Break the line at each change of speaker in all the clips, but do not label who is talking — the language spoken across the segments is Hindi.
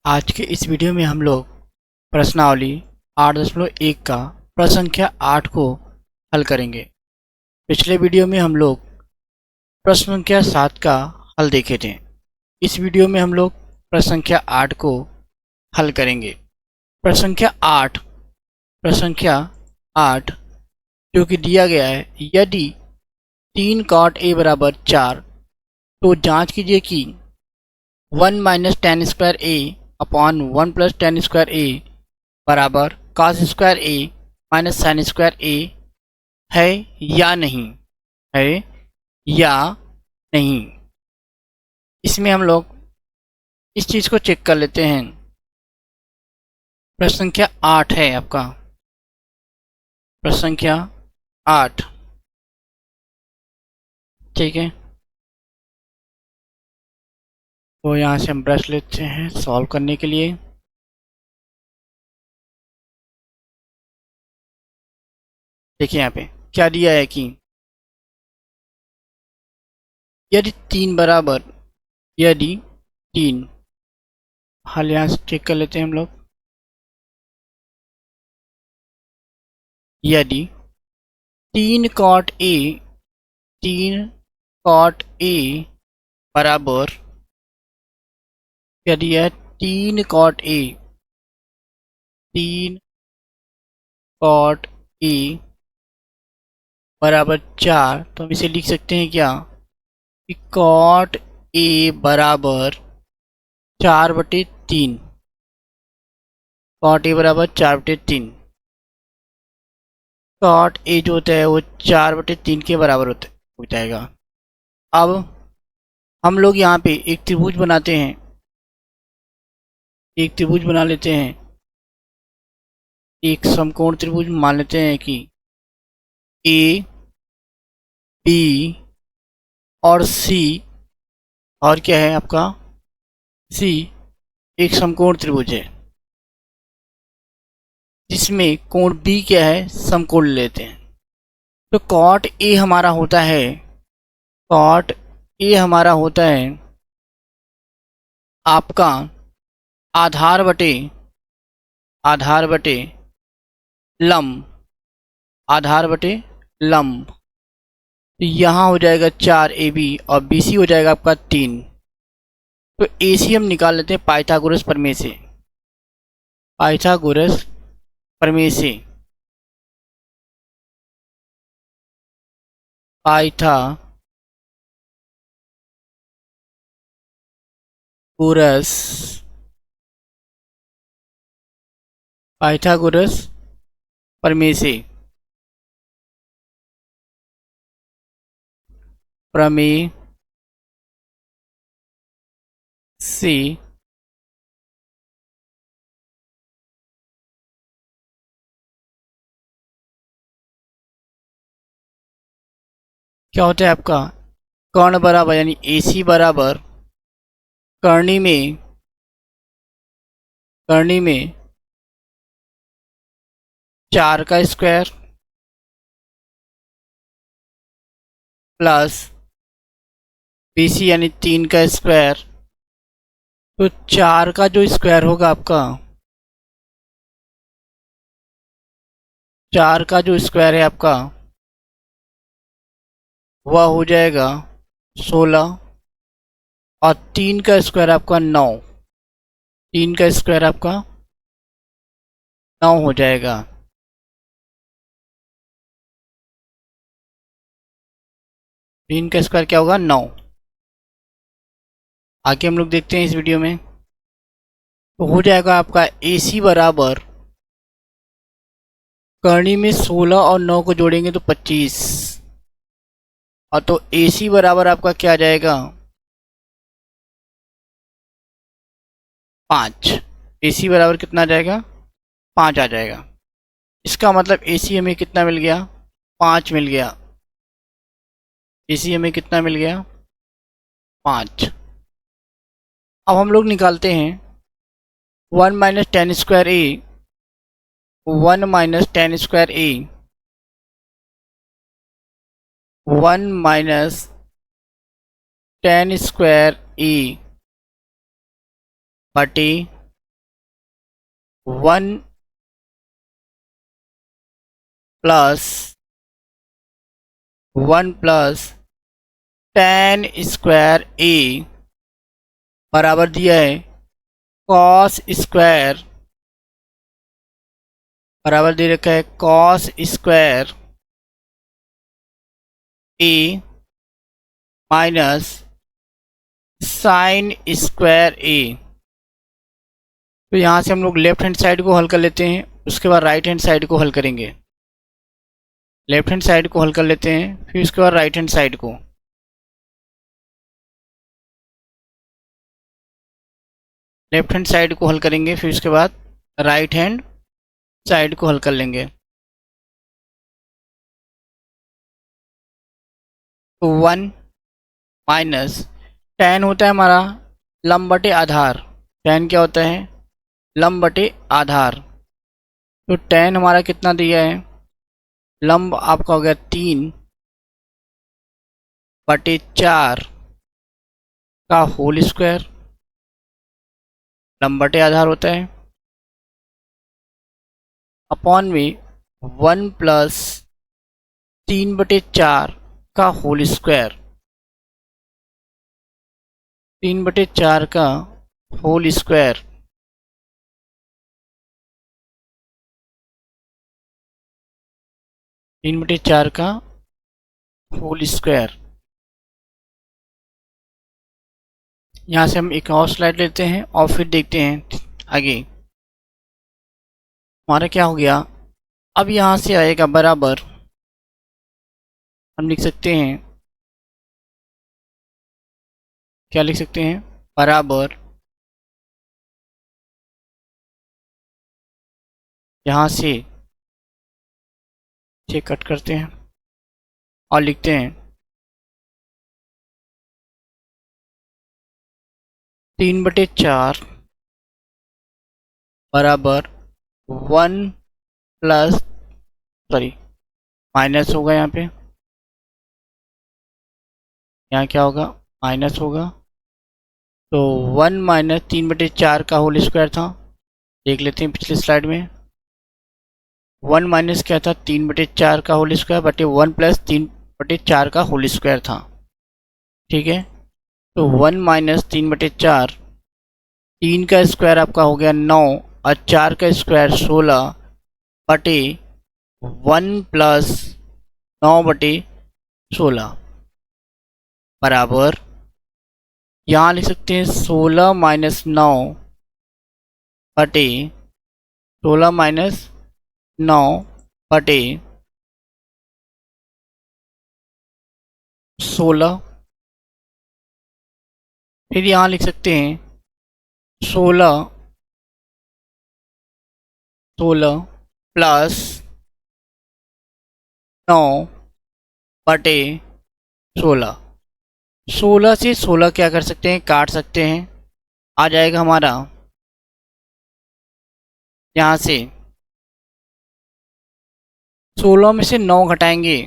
आज के इस वीडियो में हम लोग प्रश्नावली 8.1 का प्रश्न संख्या 8 को हल करेंगे। पिछले वीडियो में हम लोग प्रश्न संख्या 7 का हल देखे थे। इस वीडियो में हम लोग प्रश्न संख्या 8 को हल करेंगे। प्रश्न संख्या 8 जो कि दिया गया है, यदि 3 cot a बराबर 4 तो जांच कीजिए कि 1 माइनस टेन स्क्वायर ए अपॉन 1 प्लस टेन स्क्वायर ए बराबर cos स्क्वायर ए माइनस साइन स्क्वायर ए है या नहीं, है या नहीं। इसमें हम लोग इस चीज़ को चेक कर लेते हैं। प्रश्न संख्या 8 है आपका, प्रश्न संख्या 8, ठीक है। तो यहाँ से हम ब्रश लेते हैं सॉल्व करने के लिए। देखिए यहाँ पे क्या दिया है कि यदि 3 हल यहाँ से चेक कर लेते हैं हम लोग। यदि 3 cot a बराबर, यदि यह 3 cot a बराबर 4 तो हम इसे लिख सकते हैं क्या कि cot a बराबर 4/3, cot a बराबर 4/3। cot a जो होता है वो 4/3 के बराबर हो जाएगा। अब हम लोग यहाँ पे एक त्रिभुज बनाते हैं, एक त्रिभुज बना लेते हैं। एक समकोण त्रिभुज मान लेते हैं कि ए बी और सी, और क्या है आपका सी, एक समकोण त्रिभुज है जिसमें कोण बी क्या है, समकोण लेते हैं। तो cot a हमारा होता है, cot a हमारा होता है आपका आधार बटे लंब, आधार बटे लंब। तो यहाँ हो जाएगा 4ab और BC हो जाएगा आपका 3। तो AC हम निकाल लेते हैं पाइथागोरस प्रमेय से, पाइथागोरस प्रमेय से। पाइथागोरस प्रमेय से, प्रमेय से क्या होता है आपका कर्ण बराबर, यानी AC बराबर करनी में 4 का स्क्वायर प्लस BC यानी 3 का स्क्वायर। तो 4 का जो स्क्वायर होगा आपका, 4 का जो स्क्वायर है आपका वह हो जाएगा 16 और 3 का स्क्वायर आपका 9, 3 का स्क्वायर आपका 9 हो जाएगा। 3 का स्क्वायर क्या होगा, 9। आगे हम लोग देखते हैं इस वीडियो में। तो हो जाएगा आपका AC बराबर करनी में 16 और 9 को जोड़ेंगे तो 25, और तो AC बराबर आपका क्या आ जाएगा 5। AC बराबर कितना आ जाएगा, 5 आ जाएगा। इसका मतलब AC हमें कितना मिल गया, 5 मिल गया। AC हमें कितना मिल गया, 5। अब हम लोग निकालते हैं 1 माइनस टेन स्क्वायर ए, 1 माइनस टेन स्क्वायर ए, 1 माइनस टेन स्क्वायर ए बटे 1 प्लस 1 + tan² बराबर दिया है cos² बराबर दे रखा है cos² माइनस sin²। तो यहाँ से हम लोग लेफ्ट हैंड साइड को हल कर लेते हैं, उसके बाद राइट हैंड साइड को हल करेंगे। लेफ्ट हैंड साइड को हल कर लेते हैं, फिर उसके बाद राइट हैंड साइड को। लेफ्ट हैंड साइड को हल करेंगे, फिर उसके बाद राइट हैंड साइड को हल कर लेंगे। तो 1 माइनस tan होता है हमारा लंब बटे आधार। tan क्या होता है? लंब बटे आधार। तो tan हमारा कितना दिया है? लंब आपका हो गया 3/4 का होल स्क्वायर, लंब बटे आधार होता है, अपॉन में 1 + 3/4 का होल स्क्वायर, 3/4 का होल स्क्वायर। तीन बटे चार का होल स्क्वायर। यहाँ से हम एक और स्लाइड लेते हैं और फिर देखते हैं आगे हमारा क्या हो गया। अब यहाँ से आएगा बराबर, हम लिख सकते हैं, क्या लिख सकते हैं? बराबर यहाँ से कट करते हैं और लिखते हैं 3/4 बराबर 1 प्लस माइनस होगा, यहाँ पे, यहाँ क्या होगा? माइनस होगा। तो 1 माइनस 3/4 का होल स्क्वायर था, देख लेते हैं पिछली स्लाइड में। 1 माइनस क्या था? 3/4 का होल स्क्वायर बटे 1 + 3/4 का होल स्क्वायर था। ठीक है, तो 1 माइनस 3/4, 3 का स्क्वायर आपका हो गया 9 और 4 का स्क्वायर 16 बटे 1 + 9/16 बराबर, यहाँ लिख सकते हैं 16 - 9 बटे 16 - 9 बटे 16। फिर यहाँ लिख सकते हैं 16 प्लस 9 बटे 16। 16 से 16 क्या कर सकते हैं? काट सकते हैं। आ जाएगा हमारा यहाँ से 16 में से 9 घटाएंगे,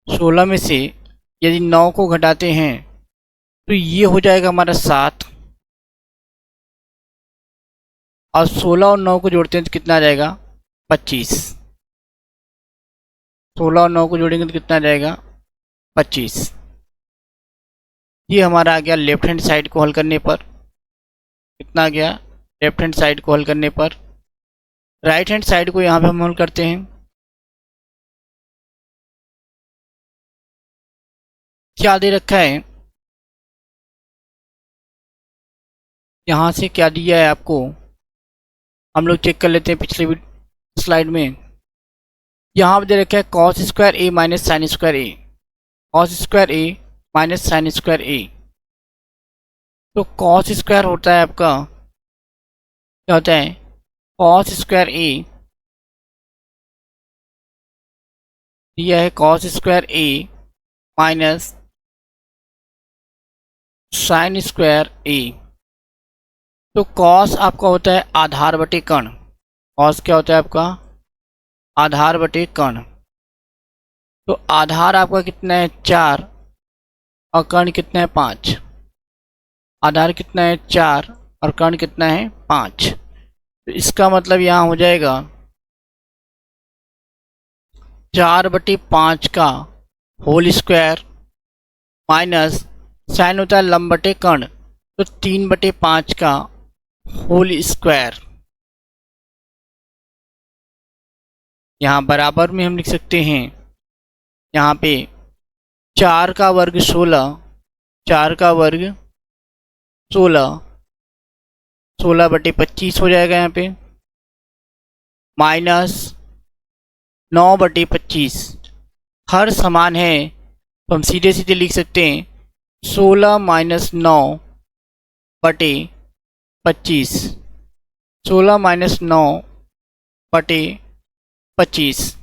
16 में से यदि 9 को घटाते हैं तो ये हो जाएगा हमारा 7, और 16 और 9 को जोड़ते हैं तो कितना आ जाएगा? 25। 16 और 9 को जोड़ेंगे तो कितना आ जाएगा? 25। ये हमारा आ गया लेफ्ट हैंड साइड को हल करने पर। कितना आ गया? लेफ्ट हैंड साइड को हल करने पर। राइट हैंड साइड को यहाँ पे हम हल करते हैं। क्या दे रखा है? यहाँ से क्या दिया है आपको? हम लोग चेक कर लेते हैं पिछले स्लाइड में। यहाँ पे दे रखा है cos² - sin²। cos² - sin²। तो cos² होता है आपका, क्या होता है? cos² दिया है cos² माइनस sin²। तो cos आपका होता है आधार बटे कर्ण। cos क्या होता है आपका? आधार बटे कर्ण। तो आधार आपका कितना है? 4 और कर्ण कितना है? 5। आधार कितना है? 4 और कर्ण कितना है? 5। तो इसका मतलब यहाँ हो जाएगा 4/5 का होल स्क्वायर माइनस साइन होता है लंब बटे कर्ण, तो 3/5 का होल स्क्वायर। यहाँ बराबर में हम लिख सकते हैं, यहाँ पे 4 का वर्ग 16, 4 का वर्ग 16, 16/25 हो जाएगा यहाँ पे, माइनस 9/25। हर समान है तो हम सीधे सीधे लिख सकते हैं 16 माइनस 9/25, 16 माइनस 9/25।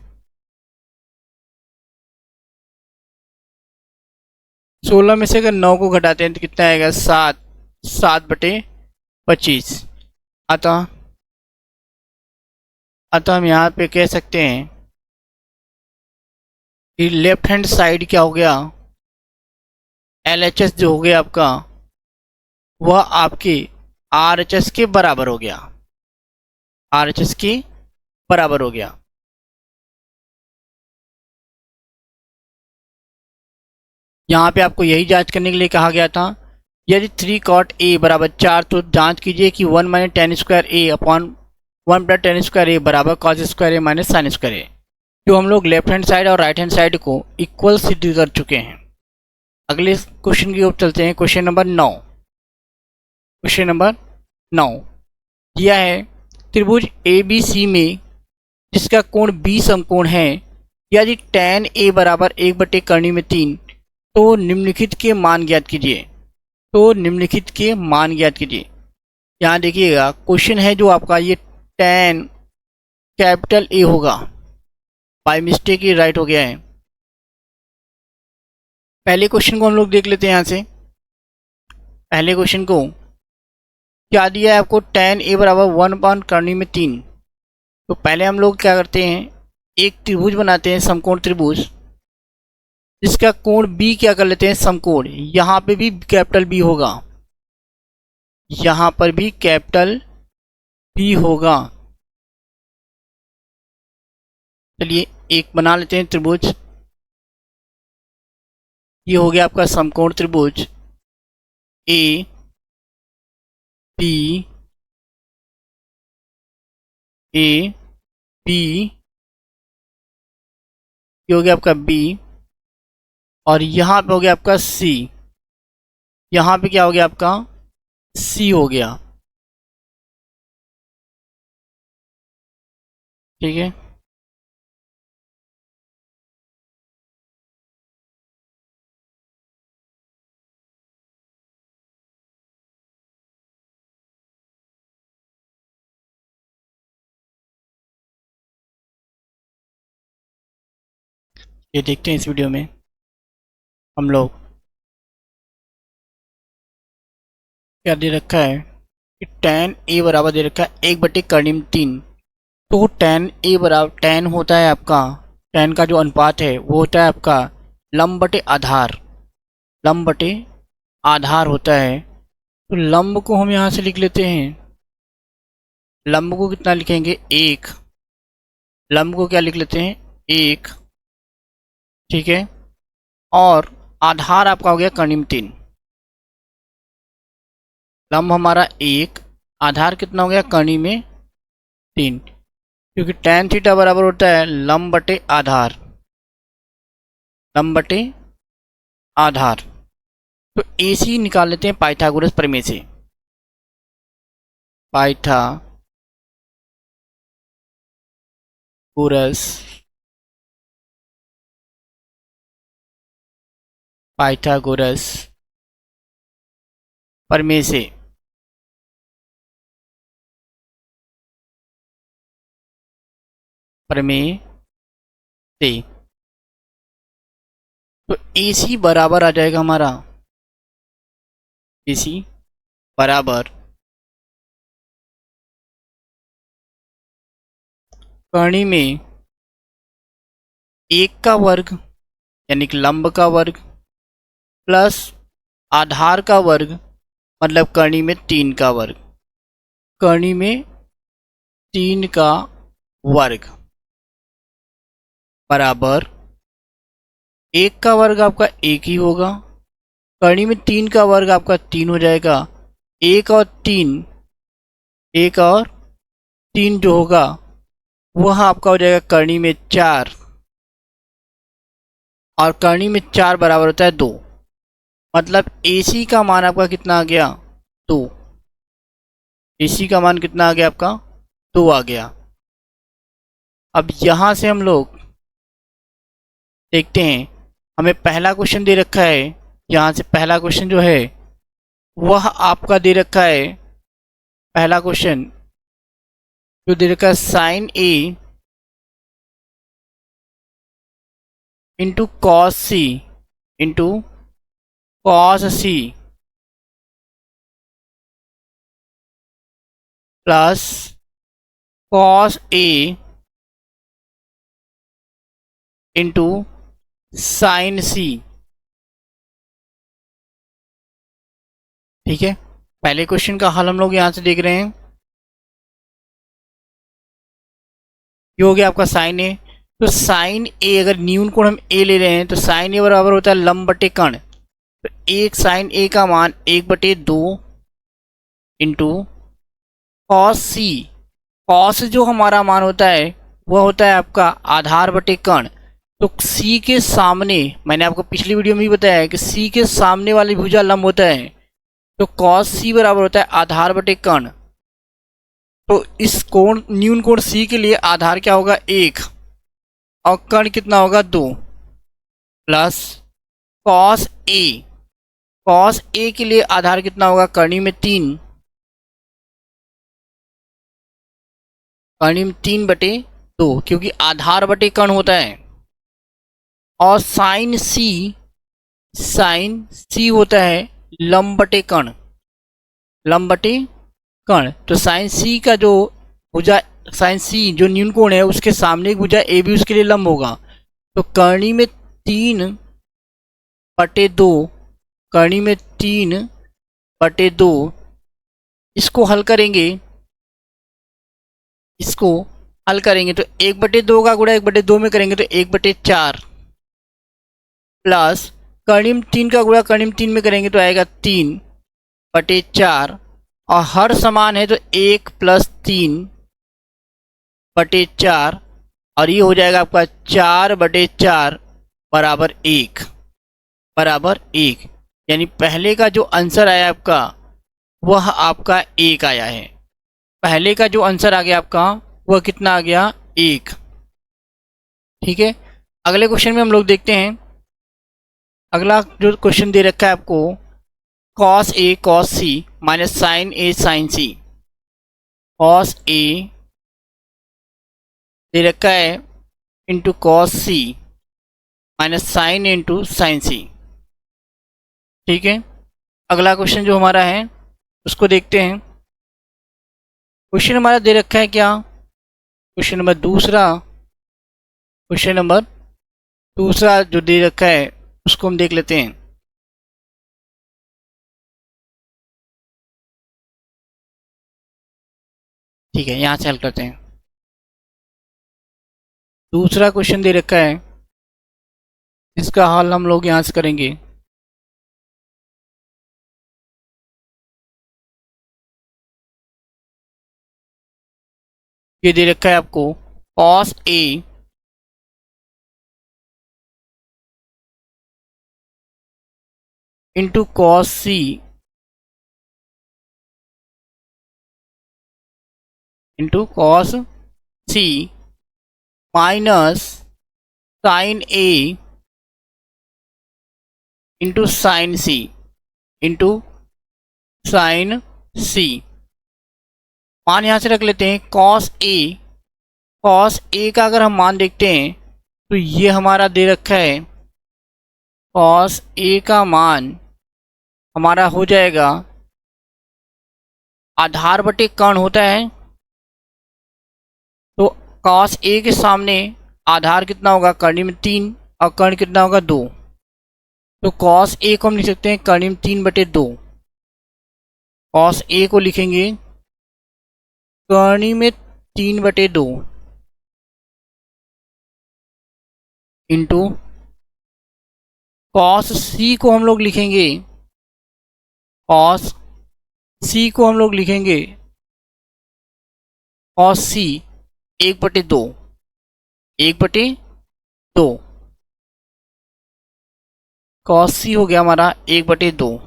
16 में से अगर 9 को घटाते हैं तो कितना आएगा 7, 7/25। अतः हम यहाँ पे कह सकते हैं कि लेफ्ट हैंड साइड क्या हो गया, LHS जो हो गया आपका, वह आपके RHS के बराबर हो गया, RHS के बराबर हो गया। यहाँ पे आपको यही जांच करने के लिए कहा गया था, यदि 3 cot A बराबर 4 तो जांच कीजिए कि 1 minus ten square A upon 1 plus ten square A बराबर cos square A minus sine square A। जो हम लोग लेफ्ट हैंड साइड और राइट हैंड साइड को इक्वल सिद्ध कर चुके हैं। अगले क्वेश्चन की ओर चलते हैं। Question number 9। क्वेश्चन नंबर 9 दिया है, त्रिभुज ABC में जिसका कोण 20 समकोण है, यदि tan A बराबर 1/3 तो निम्नलिखित के मान ज्ञात कीजिए। तो निम्नलिखित के मान ज्ञात कीजिए। यहाँ देखिएगा क्वेश्चन है जो आपका ये tan कैपिटल A होगा, बाय मिस्टेक ये राइट हो गया है। पहले क्वेश्चन को हम लोग देख लेते हैं। यहाँ से पहले क्वेश्चन को क्या दिया है आपको, tan A बराबर 1/3। तो पहले हम लोग क्या करते हैं, एक त्रिभुज बनाते हैं, समकोण त्रिभुज, जिसका कोण B क्या कर लेते हैं, समकोण। यहाँ पे भी कैपिटल B होगा, यहाँ पर भी कैपिटल B होगा। चलिए एक बना लेते हैं त्रिभुज। ये हो गया आपका समकोण त्रिभुज A B A B, ये हो गया आपका B, और यहाँ पे हो गया आपका C। यहाँ पे क्या हो गया आपका C हो गया। ठीक है, ये देखते हैं इस वीडियो में हम लोग क्या दे रखा है कि tan A बराबर दे रखा है 1/3। तो tan A बराबर, tan होता है आपका, tan का जो अनुपात है वो होता है आपका लंब बटे आधार, लंब बटे आधार होता है। तो लंब को हम यहाँ से लिख लेते हैं, लंब को कितना लिखेंगे 1, लंब को क्या लिख लेते हैं 1। ठीक है, और आधार आपका हो गया कर्णिम 3। लंब हमारा 1, आधार कितना हो गया कर्णिम में 3, क्योंकि tan थीटा बराबर होता है लंब बटे आधार, लंब बटे आधार। तो AC निकाल लेते हैं पाइथागोरस प्रमेय से। पाइथागोरस प्रमेय से तो AC बराबर आ जाएगा हमारा, AC बराबर कर्णी में 1 का वर्ग यानी कि लंब का वर्ग प्लस आधार का वर्ग मतलब कर्णी में 3 का वर्ग। कर्णी में 3 का वर्ग बराबर 1 का वर्ग आपका 1 ही होगा, कड़ी में 3 का वर्ग आपका 3 हो जाएगा, 1 और 3 जो होगा वह आपका हो जाएगा करनी में 4, और करनी में 4 बराबर होता है 2। मतलब AC का मान आपका कितना आ गया? 2। AC का मान कितना आ गया आपका? 2 आ गया। अब यहां से हम लोग देखते हैं, हमें पहला क्वेश्चन दे रखा है। यहां से पहला क्वेश्चन जो है वह आपका दे रखा है, पहला क्वेश्चन जो दे रखा है sine A into cos C into cos C plus cos A into sine C। ठीक है, पहले क्वेश्चन का हल हम लोग यहां से देख रहे हैं। ये हो गया आपका साइन ए। तो साइन ए, अगर न्यून कोण हम ए ले रहे हैं तो साइन ए बराबर होता है लंब बटे कर्ण। तो एक साइन ए का मान 1/2 इंटू कॉस सी। कॉस जो हमारा मान होता है वह होता है आपका आधार बटे कर्ण। तो सी के सामने, मैंने आपको पिछली वीडियो में भी बताया है कि सी के सामने वाली भुजा लंब होता है, तो कॉस सी बराबर होता है आधार बटे कर्ण। तो इस कोण, न्यून कोण सी के लिए आधार क्या होगा? 1, और कर्ण कितना होगा? 2, plus cos A. Cos A के लिए आधार कितना होगा? कर्णी में 3, कर्णी में 3/2, क्योंकि आधार बटे कर्ण होता है। और साइन सी होता है लंब बटे कर्ण, लंब बटे कर्ण। तो साइन सी का जो भुजा, साइन सी जो न्यून कोण है उसके सामने एक भुजा ए भी उसके लिए लंब होगा। तो कर्णी में 3/2, कर्णी में 3/2, इसको हल करेंगे, तो 1/2 का गुणा 1/2 में करेंगे तो 1/4, प्लस कर्णी में 3 का गुणा कर्णी में 3 में करेंगे तो आएगा 3/4, और हर समान है तो 1 + 3/4, और ये हो जाएगा आपका 4/4 बराबर 1, यानी पहले का जो आंसर आया आपका वह आपका 1 आया है। पहले का जो आंसर आ गया आपका वह कितना आ गया? 1। ठीक है, अगले क्वेश्चन में हम लोग देखते हैं। अगला जो क्वेश्चन दे रखा है आपको, cos A cos C minus sign A sign C. Cos A दे रखा है इंटू कॉस सी माइनस साइन ए इंटू साइन सी। ठीक है, अगला क्वेश्चन जो हमारा है उसको देखते हैं। क्वेश्चन हमारा दे रखा है क्या? क्वेश्चन नंबर दूसरा जो दे रखा है उसको हम देख लेते हैं। ठीक है, यहां से हल करते हैं। दूसरा क्वेश्चन दे रखा है, इसका हल हम लोग यहां से करेंगे। ये दे रखा है आपको cos A into cos C into cos C minus sign A into sine C into sine सी। मान यहां से रख लेते हैं कॉस ए का अगर हम मान देखते हैं तो ये हमारा दे रखा है, कॉस ए का मान हमारा हो जाएगा आधार बटे कर्ण होता है। तो कॉस ए के सामने आधार कितना होगा? कर्णी में 3, और कर्ण कितना होगा? 2। तो कॉस ए को हम लिख सकते हैं कर्णी में 3/2। कॉस ए को लिखेंगे कर्णी में 3/2 इंटू कॉस सी को हम लोग लिखेंगे, कॉस सी को हम लोग लिखेंगे कॉस सी 1/2, 1/2 कॉस सी हो गया हमारा 1/2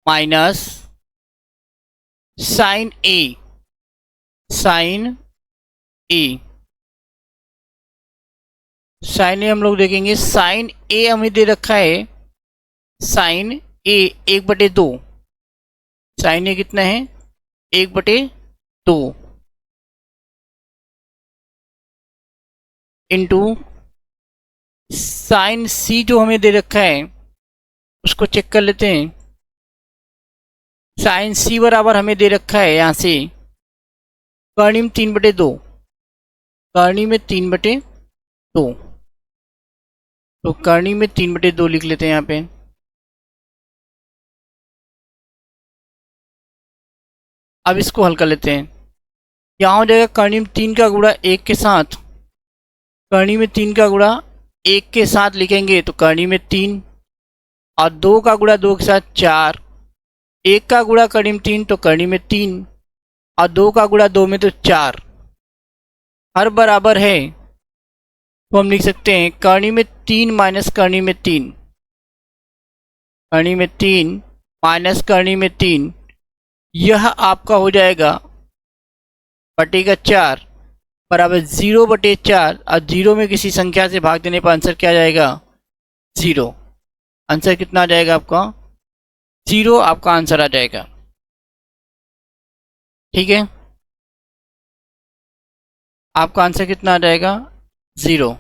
माइनस साइन ए, साइन ए, साइन ए हम लोग देखेंगे, साइन ए हमें दे रखा है, साइन ए 1/2, साइन ए कितना है 1/2 इंटू साइन सी जो हमें दे रखा है उसको चेक कर लेते हैं। साइन सी बराबर हमें दे रखा है यहाँ से कर्णिम 3/2, कर्णी में 3/2, तो कर्णी में 3/2 लिख लेते हैं यहाँ पे। अब इसको हल कर लेते हैं। यहाँ हो जाएगा कर्णी में 3 का गुणा 1 के साथ, कर्णी में 3 का गुणा 1 के साथ लिखेंगे तो कर्णी में 3 और 2 का गुणा 2 के साथ 4, 1 का गुणा कर्णी में 3 तो कर्णी में 3 और 2 का गुणा 2 में तो 4, हर बराबर है तो हम लिख सकते हैं कर्णी में 3 माइनस कर्णी में 3, कर्णी में 3 माइनस कर्णी में 3, यह आपका हो जाएगा बटेगा 4 बराबर 0/4 और 0 में किसी संख्या से भाग देने पर आंसर क्या आ जाएगा 0। आंसर कितना आ जाएगा आपका 0, आपका आंसर आ जाएगा। ठीक है, आपका आंसर कितना आ जाएगा 0।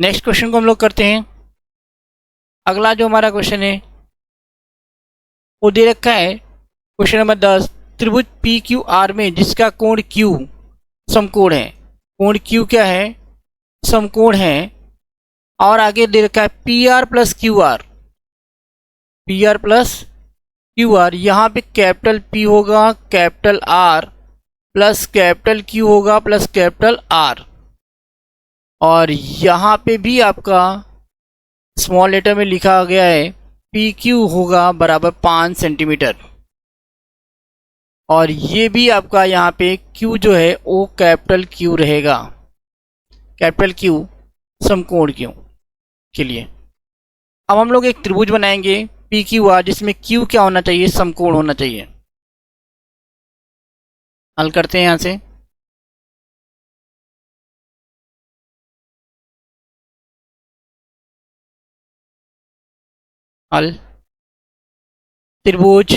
नेक्स्ट क्वेश्चन को हम लोग करते हैं। अगला जो हमारा क्वेश्चन है वो दे रखा है क्वेश्चन नंबर 10, त्रिभुज पी क्यू आर में जिसका कोण Q समकोण है, कोण Q क्या है समकोण है, और आगे दे रखा है P R plus Q R, P R plus Q R, यहाँ पे कैपिटल P होगा capital R plus capital Q होगा प्लस कैपिटल R, और यहाँ पे भी आपका स्मॉल लेटर में लिखा गया है पी क्यू होगा बराबर 5 सेंटीमीटर, और ये भी आपका यहाँ पे Q जो है वो कैपिटल Q रहेगा, कैपिटल Q समकोण Q के लिए। अब हम लोग एक त्रिभुज बनाएंगे पी क्यू आर जिसमें Q क्या होना चाहिए समकोण होना चाहिए। हल करते हैं यहाँ से। हल, त्रिभुज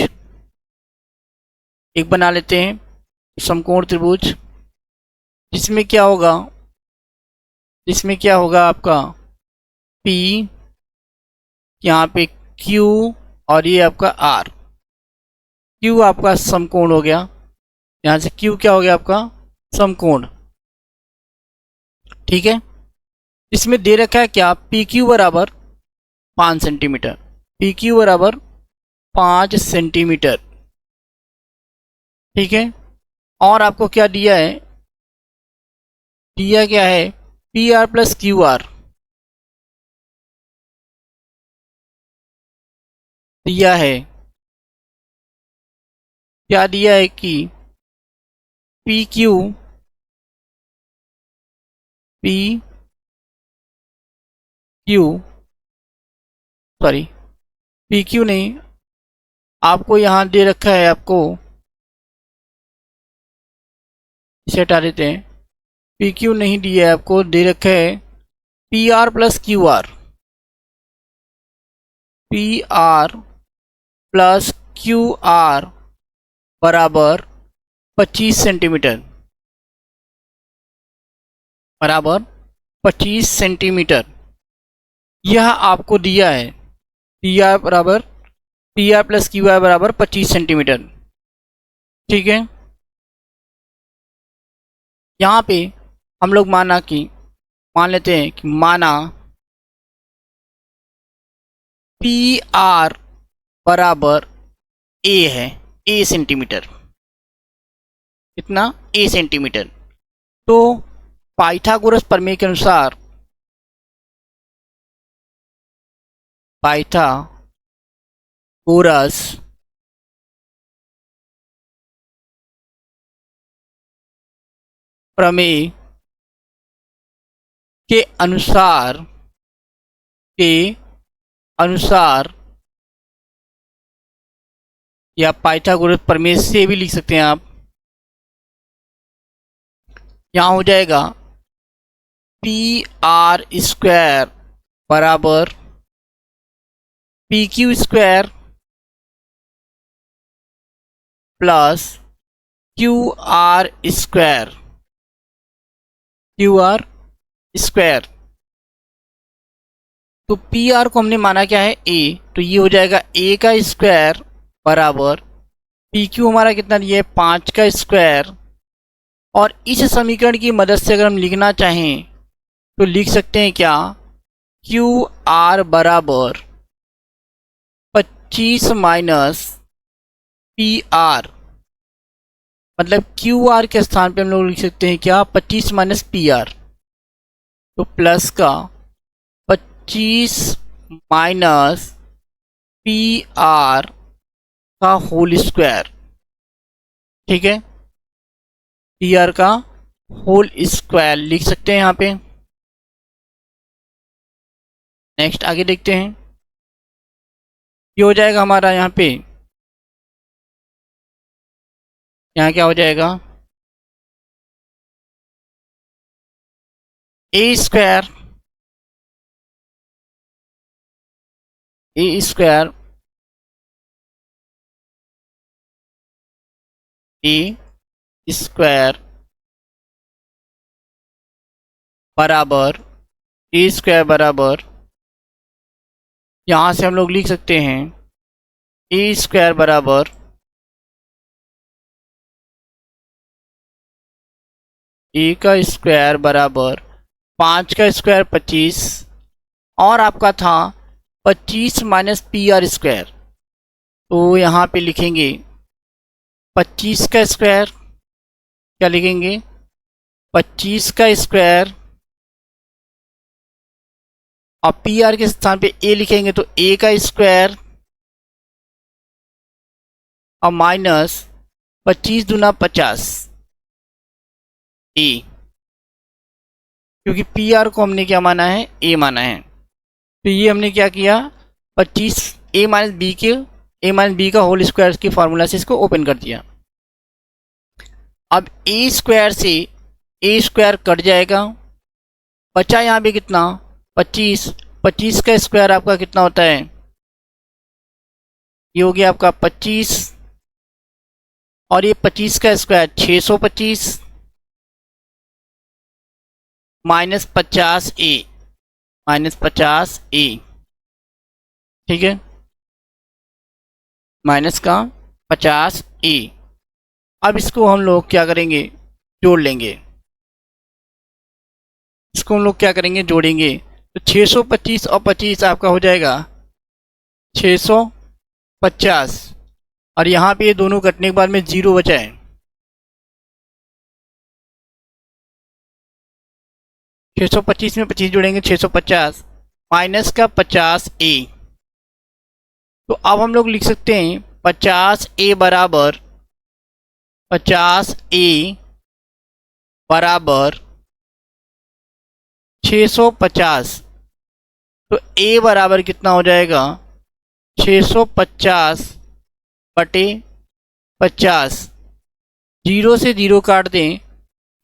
एक बना लेते हैं समकोण त्रिभुज, जिसमें क्या होगा, जिसमें क्या होगा आपका P, यहाँ पे Q और ये आपका R, Q आपका समकोण हो गया, यहाँ से Q क्या हो गया आपका समकोण। ठीक है, इसमें दे रखा है क्या पी क्यू बराबर 5 सेंटीमीटर, पी क्यू बराबर 5 सेंटीमीटर। ठीक है, और आपको क्या दिया है, दिया क्या है P R plus Q R, दिया है क्या, दिया है कि P Q, P Q sorry P Q नहीं, आपको यहाँ दे रखा है, आपको इसे हटा देते हैं, पी क्यू नहीं दिया है, आपको दे रखा है P R plus Q R, P R plus Q R बराबर 25 सेंटीमीटर, बराबर 25 सेंटीमीटर, यह आपको दिया है पी आर बराबर, P R plus Q R बराबर 25 सेंटीमीटर। ठीक है, यहाँ पे हम लोग मान लेते हैं कि माना पी आर बराबर ए है, ए सेंटीमीटर, कितना, a सेंटीमीटर। तो पाइथागोरस प्रमेय के अनुसार पाइथागोरस प्रमेय के अनुसार या पाइथागोरस प्रमेय से भी लिख सकते हैं आप। यहाँ हो जाएगा पी आर स्क्वायर बराबर P Q square plus Q R square, Q R square. तो पी आर को हमने माना क्या है, ए, तो ये हो जाएगा ए का स्क्वायर बराबर पी क्यू हमारा कितना दिया है, 5 का स्क्वायर। और इस समीकरण की मदद से अगर हम लिखना चाहें तो लिख सकते हैं क्या, क्यू आर बराबर 25 माइनस पी आर, मतलब क्यू आर के स्थान पे हम लोग लिख सकते हैं क्या, 25 माइनस पी आर। तो प्लस का 25 माइनस पी आर का होल स्क्वायर, ठीक है, पी आर का होल स्क्वायर लिख सकते हैं यहाँ पे। नेक्स्ट आगे देखते हैं, ये हो जाएगा हमारा यहाँ पे, यहाँ क्या हो जाएगा, ए स्क्वायर बराबर यहाँ से हम लोग लिख सकते हैं ए स्क्वायर बराबर ए का स्क्वायर बराबर 5 का स्क्वायर 25 और आपका था 25 माइनस पी आर स्क्वायर। तो यहाँ पे लिखेंगे 25 का स्क्वायर, क्या लिखेंगे, 25 का स्क्वायर और पी आर के स्थान पे ए लिखेंगे तो ए का स्क्वायर और माइनस 25 दूना 50 ए, क्योंकि पी आर को हमने क्या माना है, ए माना है। तो ये हमने क्या किया, 25 ए माइनस बी का होल स्क्वायर की फॉर्मूला से इसको ओपन कर दिया। अब ए स्क्वायर से ए स्क्वायर कट जाएगा, बचा यहाँ पे कितना, 25 का स्क्वायर आपका कितना होता है, ये हो गया आपका 25 और ये 25 का स्क्वायर 625 माइनस 50 ए, ठीक है, माइनस का 50 ए। अब इसको हम लोग क्या करेंगे, जोड़ लेंगे, इसको हम लोग क्या करेंगे, जोड़ेंगे। तो 625 और 25 आपका हो जाएगा 650 और यहाँ पे ये दोनों कटने के बाद में 0 बचा है, 625 में 25 जोड़ेंगे 650 माइनस का 50 ए। तो अब हम लोग लिख सकते हैं 50 ए बराबर 650। तो ए बराबर कितना हो जाएगा, 650 बटे 50, 0 से 0 काट दें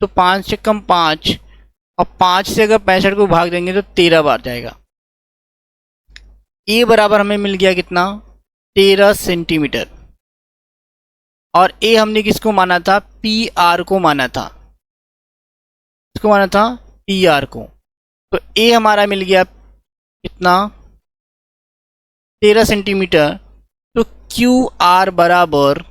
तो 5 से कम 5 और 5 से अगर 65 को भाग देंगे तो 13 बार जाएगा। ए बराबर हमें मिल गया कितना, 13 सेंटीमीटर। और ए हमने किसको माना था, पी आर को माना था, किसको माना था, पी आर को। तो ए हमारा मिल गया कितना, 13 सेंटीमीटर। तो क्यू आर बराबर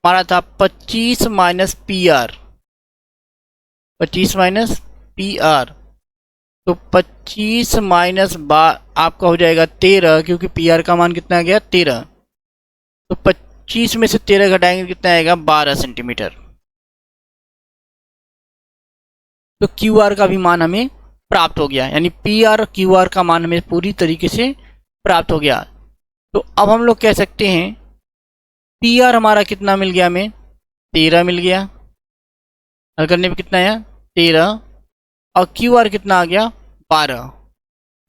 हमारा था 25 minus P R, 25 minus P R. तो 25 माइनस आपका हो जाएगा 13, क्योंकि पी आर का मान कितना आ गया, 13। तो 25 में से 13 घटाएंगे कितना आएगा 12 सेंटीमीटर। तो क्यू आर का भी मान हमें प्राप्त हो गया, यानी पी आर और क्यू आर का मान हमें पूरी तरीके से प्राप्त हो गया। तो अब हम लोग कह सकते हैं पी आर हमारा कितना मिल गया, हमें 13 मिल गया, हल करने पे कितना आया 13, और क्यू आर कितना आ गया 12।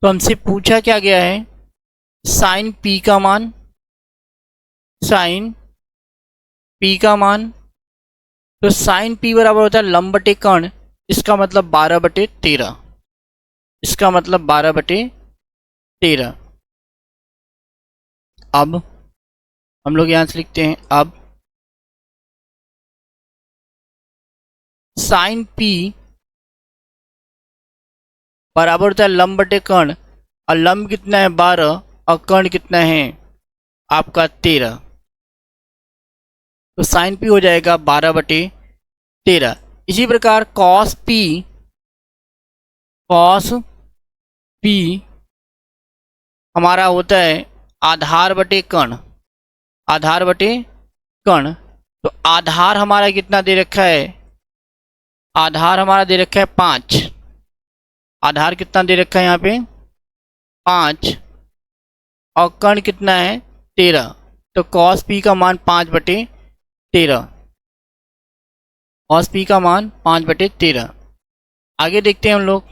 तो हमसे पूछा क्या गया है साइन पी का मान, साइन पी का मान। तो साइन पी बराबर होता है लंब बटे कर्ण, इसका मतलब 12/13, इसका मतलब 12/13। अब हम लोग यहां से लिखते हैं, अब साइन पी बराबर होता है लंब बटे कर्ण, और लंब कितना है 12 और कर्ण कितना है आपका 13। तो साइन पी हो जाएगा 12/13। इसी प्रकार कॉस पी हमारा होता है आधार बटे कर्ण, आधार बटे कर्ण। तो आधार हमारा कितना दे रखा है, आधार हमारा दे रखा है 5, आधार कितना दे रखा है यहाँ पे 5, और कर्ण कितना है 13। तो कॉस पी का मान 5/13, कॉस पी का मान 5/13। आगे देखते हैं हम लोग,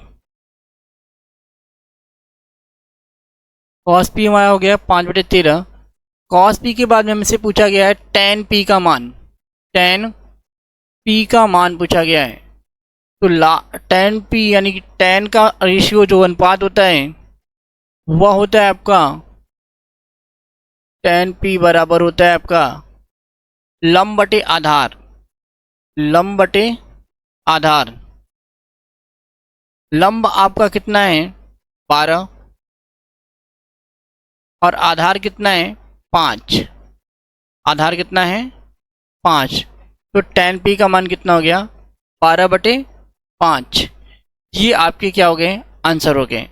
कॉस पी हमारा हो गया 5/13। कॉस पी के बाद में हमसे पूछा गया है टेन पी का मान, टेन पी का मान पूछा गया है। तो टेन पी यानी कि टेन का रेशियो जो अनुपात होता है वह होता है आपका, टेन पी बराबर होता है आपका लंब बटे आधार, लंब बटे आधार। लंब आपका कितना है 12 और आधार कितना है 5, आधार कितना है 5। तो टेन पी का मान कितना हो गया 12/5। ये आपके क्या हो गए आंसर हो गए।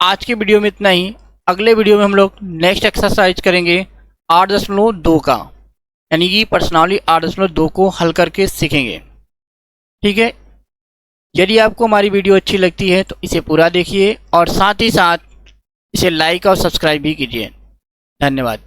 आज के वीडियो में इतना ही। अगले वीडियो में हम लोग नेक्स्ट एक्सरसाइज करेंगे 8.2 का, यानी कि पर्सनली 8.2 को हल करके सीखेंगे। ठीक है, यदि आपको हमारी वीडियो अच्छी लगती है तो इसे पूरा देखिए और साथ ही साथ इसे लाइक और सब्सक्राइब भी कीजिए। धन्यवाद।